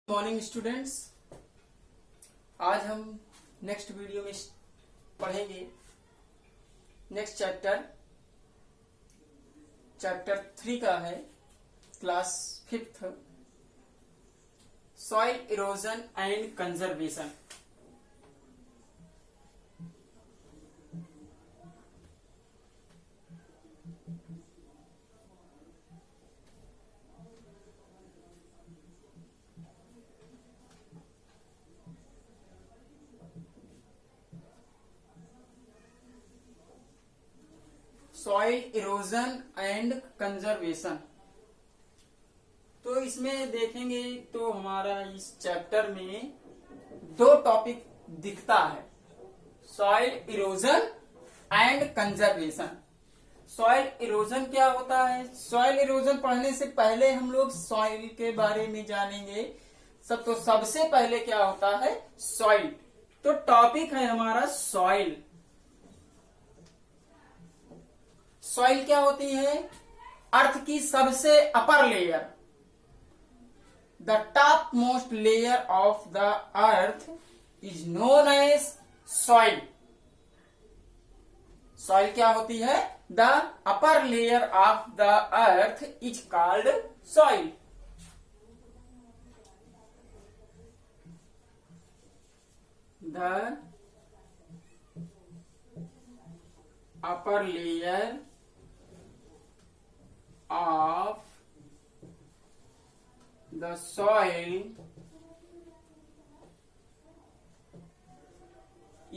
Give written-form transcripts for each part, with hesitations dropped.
Morning students, आज हम next video में पढ़ेंगे नेक्स्ट चैप्टर 3 का है class 5th soil erosion and conservation. Soil erosion and conservation. तो इसमें देखेंगे तो हमारा इस चैप्टर में दो टॉपिक दिखता है, soil erosion and conservation. Soil erosion क्या होता है? सॉइल इरोजन पढ़ने से पहले हम लोग सॉइल के बारे में जानेंगे। सबसे पहले क्या होता है? सॉइल। तो टॉपिक है हमारा सॉइल। सॉइल क्या होती है? अर्थ की सबसे upper layer, the top most layer of the earth is known as soil. Soil क्या होती है? The upper layer of the earth is called soil. The upper layer of the soil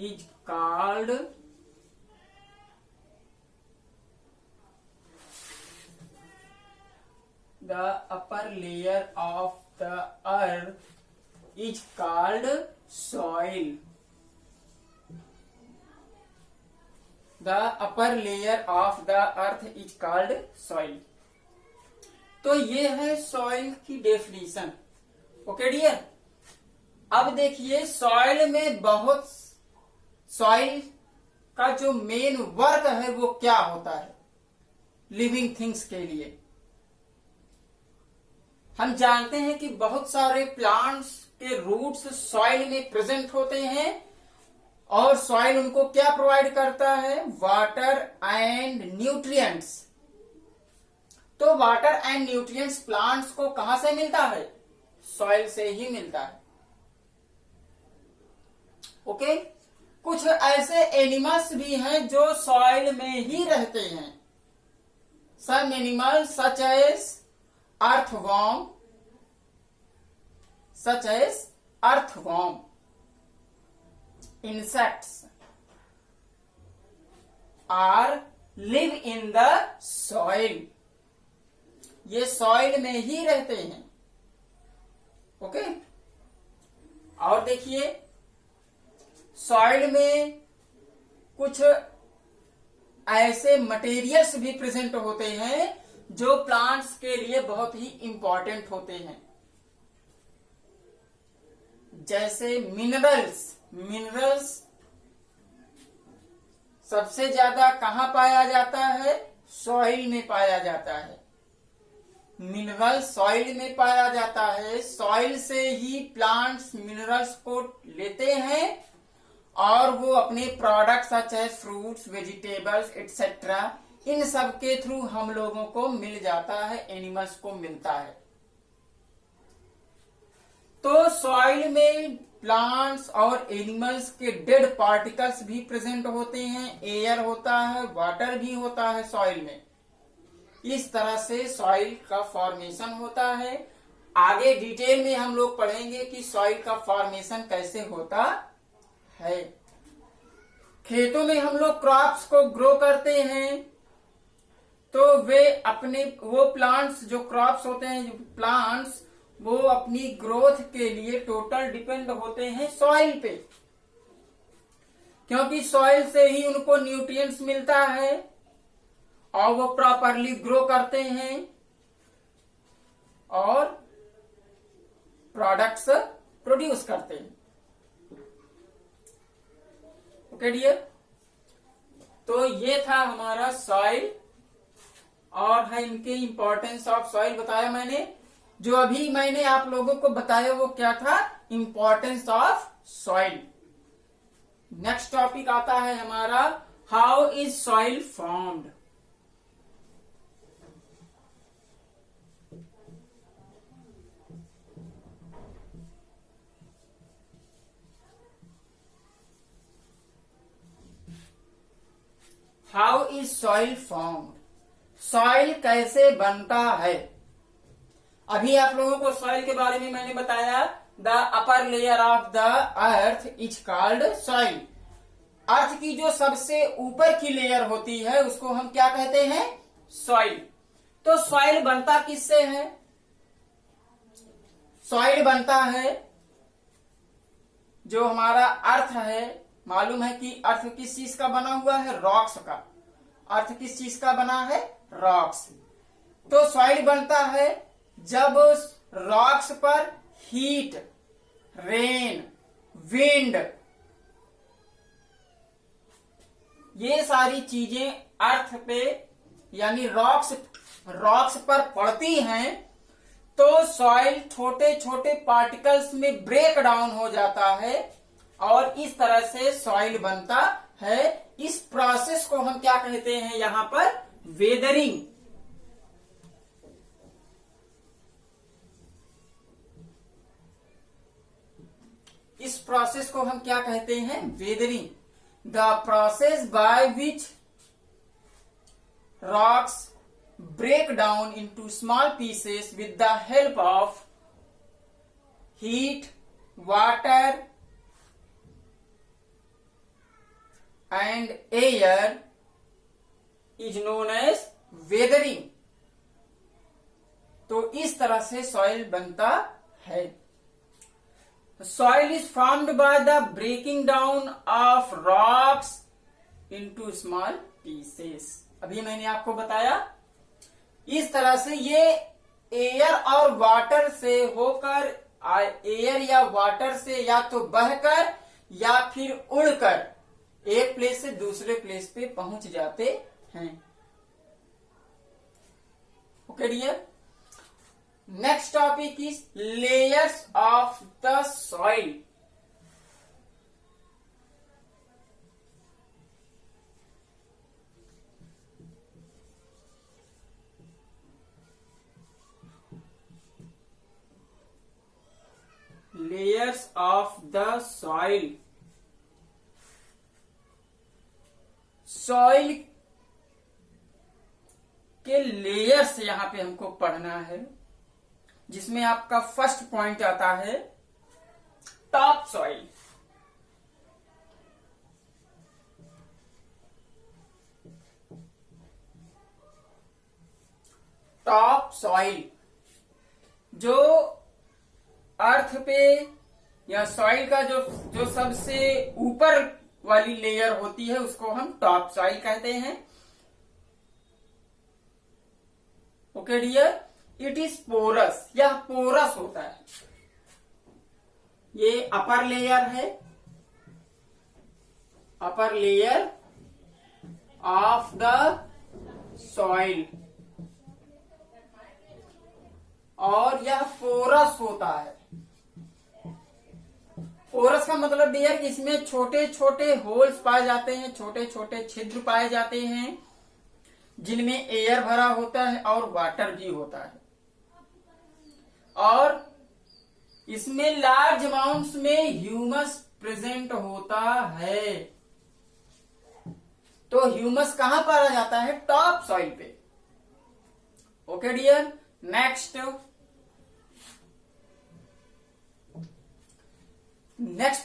is called the upper layer of the earth is called soil. The upper layer of the earth is called soil. तो ये है soil की definition. Okay dear, अब देखिए soil में soil का जो main work है वो क्या होता है लिविंग थिंग्स के लिए। हम जानते हैं कि बहुत सारे प्लांट्स के रूट्स सॉइल में प्रेजेंट होते हैं और सॉइल उनको क्या प्रोवाइड करता है? Water and nutrients. तो वाटर एंड न्यूट्रिएंट्स प्लांट्स को कहां से मिलता है? सॉइल से ही मिलता है। ओके, कुछ ऐसे एनिमल्स भी हैं जो सॉइल में ही रहते हैं। Some animals such as earthworm, insects are live in the soil। ये सॉइल में ही रहते हैं। ओके, और देखिए सॉइल में कुछ ऐसे मटेरियल्स भी प्रेजेंट होते हैं जो प्लांट्स के लिए बहुत ही इंपॉर्टेंट होते हैं, जैसे मिनरल्स सबसे ज्यादा कहां पाया जाता है? सॉइल में पाया जाता है। मिनरल सॉइल में पाया जाता है। सॉइल से ही प्लांट्स मिनरल्स को लेते हैं और वो अपने products such as fruits, vegetables etcetera, इन सब के थ्रू हम लोगों को मिल जाता है, एनिमल्स को मिलता है। तो सॉइल में प्लांट्स और एनिमल्स के डेड पार्टिकल्स भी प्रेजेंट होते हैं, एयर होता है, वाटर भी होता है सॉइल में। इस तरह से सॉइल का फॉर्मेशन होता है। आगे डिटेल में हम लोग पढ़ेंगे कि सॉइल का फॉर्मेशन कैसे होता है। खेतों में हम लोग क्रॉप्स को ग्रो करते हैं तो वो प्लांट्स जो क्रॉप्स होते हैं, जो प्लांट्स, वो अपनी ग्रोथ के लिए टोटल डिपेंड होते हैं सॉइल पे, क्योंकि सॉइल से ही उनको न्यूट्रिएंट्स मिलता है और वो प्रॉपरली ग्रो करते हैं और प्रोडक्ट्स प्रोड्यूस करते हैं। ओके डियर, तो ये था हमारा सॉइल और है इनके इंपॉर्टेंस ऑफ सॉइल बताया मैंने। जो अभी मैंने आप लोगों को बताया वो क्या था, importance of soil. Next topic आता है हमारा, how is soil formed. How is soil formed, soil कैसे बनता है। अभी आप लोगों को सॉइल के बारे में मैंने बताया, the upper layer of the earth is called soil. Earth की जो सबसे ऊपर की लेयर होती है उसको हम क्या कहते हैं, सॉइल। तो सॉइल बनता किससे है, सॉइल बनता है, जो हमारा अर्थ है, मालूम है कि अर्थ किस चीज का बना हुआ है, रॉक्स का। अर्थ किस चीज का बना है, रॉक्स। तो सॉइल बनता है जब रॉक्स पर हीट, रेन, विंड, ये सारी चीजें अर्थ पे यानी रॉक्स पर पड़ती हैं, तो सॉइल छोटे छोटे पार्टिकल्स में ब्रेक डाउन हो जाता है और इस तरह से सॉइल बनता है। इस प्रोसेस को हम क्या कहते हैं यहां पर, वेदरिंग। इस प्रोसेस को हम क्या कहते हैं, weathering. The process by which rocks break down into small pieces with the help of heat, water and air is known as weathering। तो इस तरह से सॉइल बनता है। Soil is formed by the breaking down of rocks into small pieces. अभी मैंने आपको बताया, इस तरह से ये एयर और वाटर से होकर, एयर या वाटर से या तो बहकर या फिर उड़कर एक प्लेस से दूसरे प्लेस पे पहुंच जाते हैं। Okay dear, next topic is layers of the soil. Layers of the soil. Soil के लेयर्स यहां पे हमको पढ़ना है, जिसमें आपका फर्स्ट पॉइंट आता है टॉप सॉइल। टॉप सॉइल जो अर्थ पे या सॉइल का जो सबसे ऊपर वाली लेयर होती है उसको हम टॉप सॉइल कहते हैं। Okay dear, it is porous, यह पोरस होता है। ये अपर लेयर है, upper layer of the soil, और यह पोरस होता है। पोरस का मतलब डियर, इसमें छोटे छोटे होल्स पाए जाते हैं, छोटे छोटे छिद्र पाए जाते हैं, जिनमें एयर भरा होता है और वाटर भी होता है, और इसमें लार्ज अमाउंट्स में ह्यूमस प्रेजेंट होता है। तो ह्यूमस कहां पर आ जाता है, टॉप सॉइल पे। ओके डियर, नेक्स्ट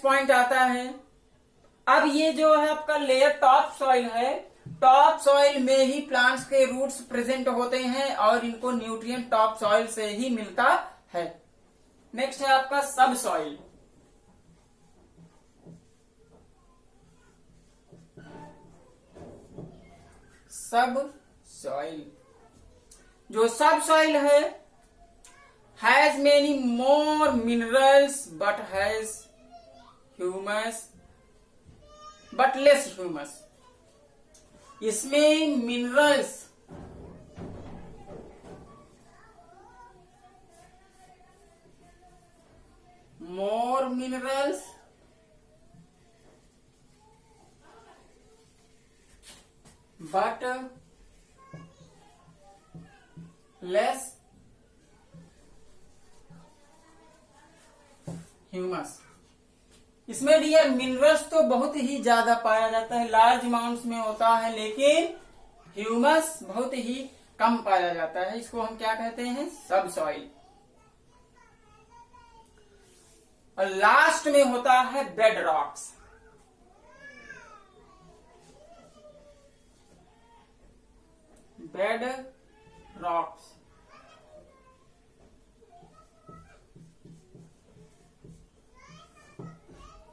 पॉइंट आता है, अब ये जो है आपका लेयर टॉप सॉइल है, टॉप सॉइल में ही प्लांट्स के रूट्स प्रेजेंट होते हैं और इनको न्यूट्रिएंट टॉप सॉइल से ही मिलता है। नेक्स्ट है आपका सब सॉइल। सब सॉइल, जो सब सॉइल है, has many more minerals but has humus but less humus. इसमें minerals more minerals but less humus. इसमें डियर मिनरल्स तो बहुत ही ज्यादा पाया जाता है, लार्ज अमाउंट्स में होता है, लेकिन ह्यूमस बहुत ही कम पाया जाता है। इसको हम क्या कहते हैं? सब सॉइल। और लास्ट में होता है bed rocks. Bed rocks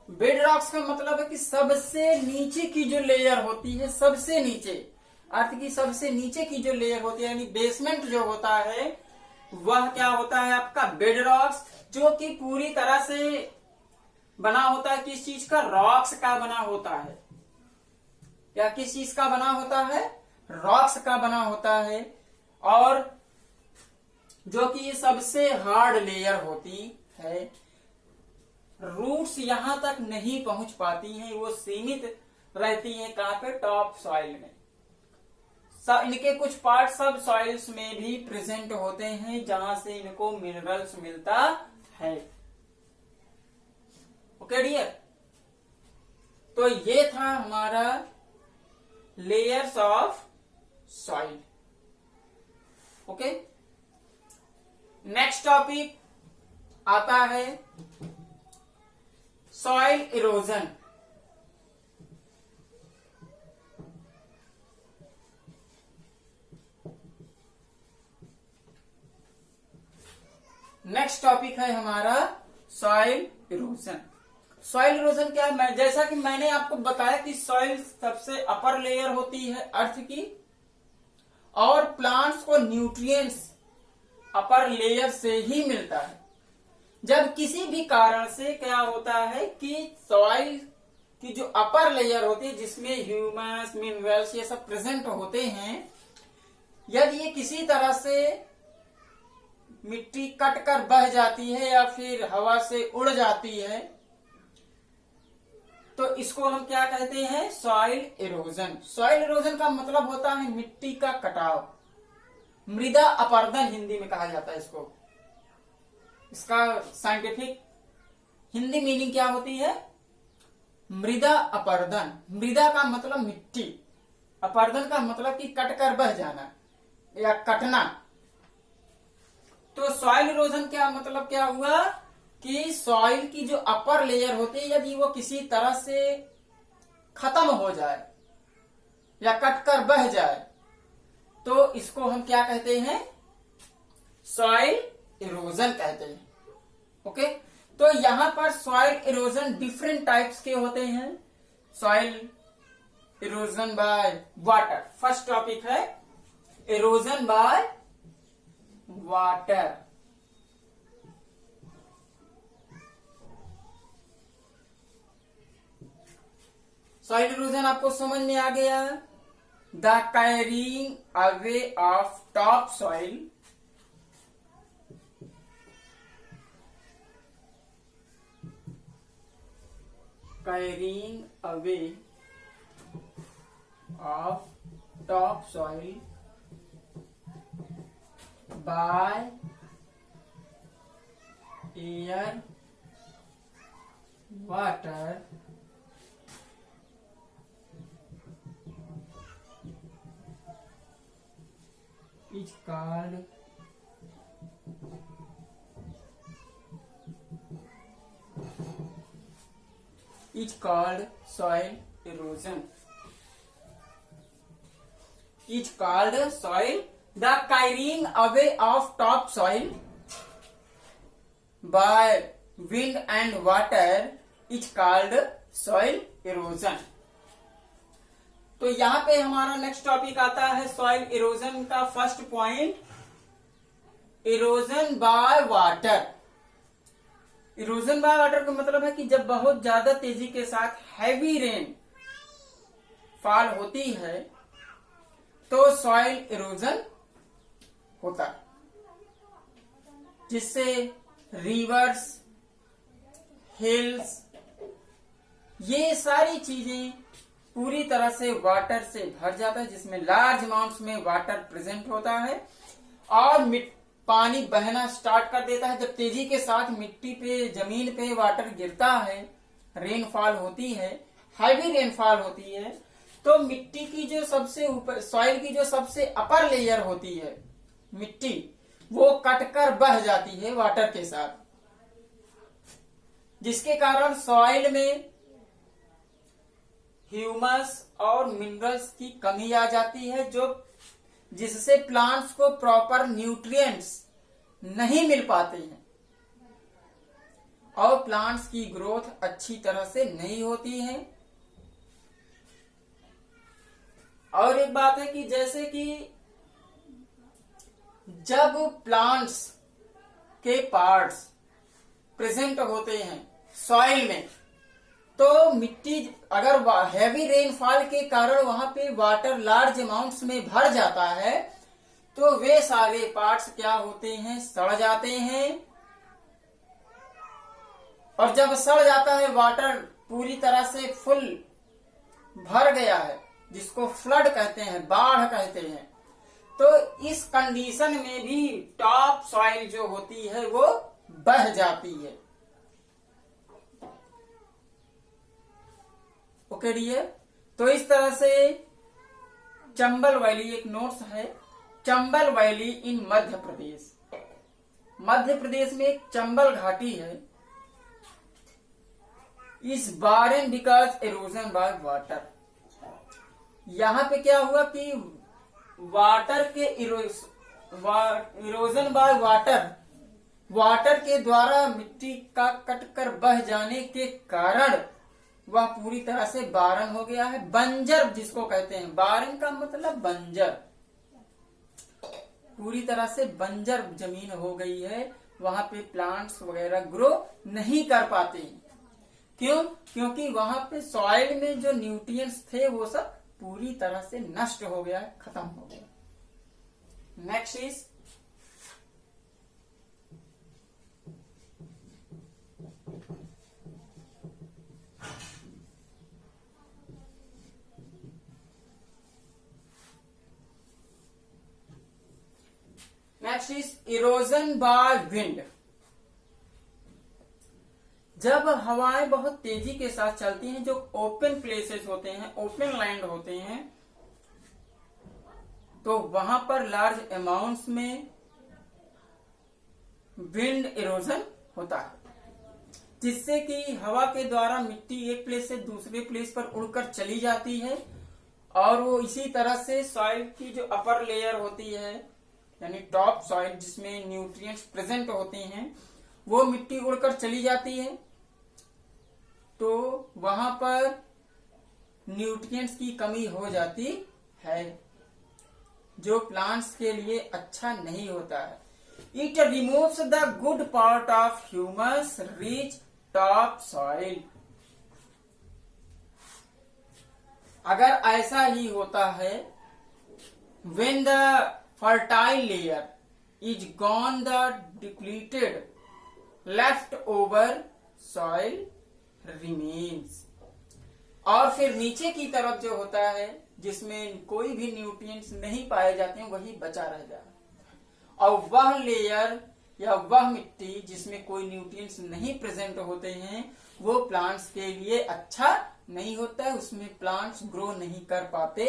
bed rocks का मतलब है कि सबसे नीचे की जो लेयर होती है, सबसे नीचे, अर्थ की सबसे नीचे की जो लेयर होती है, यानी बेसमेंट जो होता है, वह क्या होता है? आपका बेड रॉक्स, जो कि पूरी तरह से बना होता है किस चीज का? रॉक्स का बना होता है। या किस चीज का बना होता है? रॉक्स का बना होता है। और जो कि सबसे हार्ड लेयर होती है, रूट्स यहां तक नहीं पहुंच पाती हैं, वो सीमित रहती हैं कहां पे? टॉप सॉइल में। इनके कुछ पार्ट सब सॉइल्स में भी प्रेजेंट होते हैं, जहां से इनको मिनरल्स मिलता है। ओके डियर, तो ये था हमारा layers of soil. Okay, next topic आता है सॉइल इरोजन। नेक्स्ट टॉपिक है हमारा सॉइल इरोजन। सॉइल इरोजन क्या है? जैसा कि मैंने आपको बताया कि सॉइल सबसे अपर लेयर होती है अर्थ की, और प्लांट्स को न्यूट्रिएंट्स अपर लेयर से ही मिलता है। जब किसी भी कारण से क्या होता है कि सॉइल की जो अपर लेयर होती है, जिसमें ह्यूमस, मिनरल्स ये सब प्रेजेंट होते हैं, यदि ये किसी तरह से मिट्टी कट कर बह जाती है या फिर हवा से उड़ जाती है, तो इसको हम क्या कहते हैं? Soil erosion. सॉइल इरोजन का मतलब होता है मिट्टी का कटाव, मृदा अपरदन हिंदी में कहा जाता है इसको। इसका साइंटिफिक हिंदी मीनिंग क्या होती है? मृदा अपरदन। मृदा का मतलब मिट्टी, अपरदन का मतलब कि कटकर बह जाना या कटना। तो सॉइल इरोजन क्या मतलब क्या हुआ कि सॉइल की जो अपर लेयर होती है, यदि वो किसी तरह से खत्म हो जाए या कटकर बह जाए, तो इसको हम क्या कहते हैं? सॉइल इरोजन कहते हैं। ओके, तो यहां पर सॉइल इरोजन डिफरेंट टाइप्स के होते हैं। Soil erosion by water, first topic है erosion by water. Soil erosion आपको समझ में आ गया? The carrying away of top soil carrying away of topsoil by air, water, is called soil erosion. Is called soil. The carrying away of topsoil by wind and water is called soil erosion. तो यहां पे हमारा next topic आता है soil erosion का first point, erosion by water. Erosion by water का मतलब है कि जब बहुत ज्यादा तेजी के साथ हैवी रेन फॉल होती है तो सॉइल इरोजन होता है, जिससे रिवर्स, हिल्स, ये सारी चीजें पूरी तरह से वाटर से भर जाता है, जिसमें लार्ज अमाउंट्स में वाटर प्रेजेंट होता है और पानी बहना स्टार्ट कर देता है। जब तेजी के साथ मिट्टी पे, जमीन पे वाटर गिरता है, रेनफॉल होती है, हैवी रेनफॉल होती है, तो मिट्टी की जो सबसे ऊपर, सॉइल की जो सबसे अपर लेयर होती है मिट्टी, वो कटकर बह जाती है वाटर के साथ, जिसके कारण सॉइल में ह्यूमस और मिनरल्स की कमी आ जाती है, जिससे प्लांट्स को प्रॉपर न्यूट्रिएंट्स नहीं मिल पाते हैं और प्लांट्स की ग्रोथ अच्छी तरह से नहीं होती है। और एक बात है कि जैसे कि जब प्लांट्स के पार्ट्स प्रेजेंट होते हैं सॉइल में, तो मिट्टी अगर हैवी रेनफॉल के कारण वहां पे वाटर लार्ज अमाउंट्स में भर जाता है, तो वे सारे पार्ट्स क्या होते हैं, सड़ जाते हैं। और जब सड़ जाता है, वाटर पूरी तरह से फुल भर गया है, जिसको फ्लड कहते हैं, बाढ़ कहते हैं, तो इस कंडीशन में भी टॉप सॉइल जो होती है वो बह जाती है। ओके डियर, तो इस तरह से चंबल वैली, एक नोट्स है, चंबल वैली इन मध्य प्रदेश। मध्य प्रदेश में एक चंबल घाटी है, इस Warren because halogen by water. यहां पे क्या हुआ कि वाटर के इरोजन बाय वाटर के द्वारा मिट्टी का कटकर बह जाने के कारण वह पूरी तरह से बारन हो गया है, बंजर जिसको कहते हैं। बारन का मतलब बंजर, पूरी तरह से बंजर जमीन हो गई है, वहां पे प्लांट्स वगैरह ग्रो नहीं कर पाते हैं। क्यों? क्योंकि वहां पे सॉइल में जो न्यूट्रिएंट्स थे वो सब पूरी तरह से नष्ट हो गया है, खत्म हो गया। Next is erosion by wind. जब हवाएं बहुत तेजी के साथ चलती हैं, जो ओपन प्लेसेस होते हैं, ओपन लैंड होते हैं, तो वहां पर लार्ज अमाउंट्स में विंड इरोजन होता है, जिससे कि हवा के द्वारा मिट्टी एक प्लेस से दूसरे प्लेस पर उड़कर चली जाती है और वो इसी तरह से सॉइल की जो अपर लेयर होती है, यानी टॉप सॉइल जिसमें न्यूट्रिएंट्स प्रेजेंट होते हैं, वो मिट्टी उड़कर चली जाती है, तो वहां पर न्यूट्रिएंट्स की कमी हो जाती है, जो प्लांट्स के लिए अच्छा नहीं होता है। It removes the good part of humus rich top soil. अगर ऐसा ही होता है, when the fertile layer is gone, the depleted left over soil remains। और फिर नीचे की तरफ जो होता है, जिसमें कोई भी न्यूट्रिएंट्स नहीं पाए जाते हैं, वही बचा रह जाता है। और वह लेयर या वह मिट्टी जिसमें कोई न्यूट्रिएंट्स नहीं प्रेजेंट होते हैं, वो प्लांट्स के लिए अच्छा नहीं होता है, उसमें प्लांट्स ग्रो नहीं कर पाते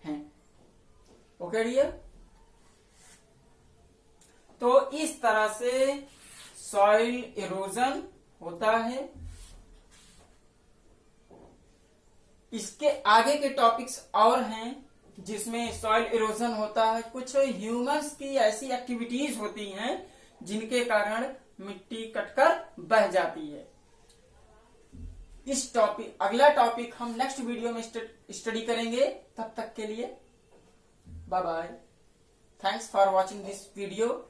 हैं। ओके डियर, तो इस तरह से सॉइल इरोजन होता है। इसके आगे के टॉपिक्स और हैं जिसमें सॉइल इरोजन होता है। कुछ ह्यूमंस की ऐसी एक्टिविटीज होती हैं जिनके कारण मिट्टी कटकर बह जाती है। अगला टॉपिक हम नेक्स्ट वीडियो में स्टडी करेंगे। तब तक के लिए bye bye. Thanks for watching this video.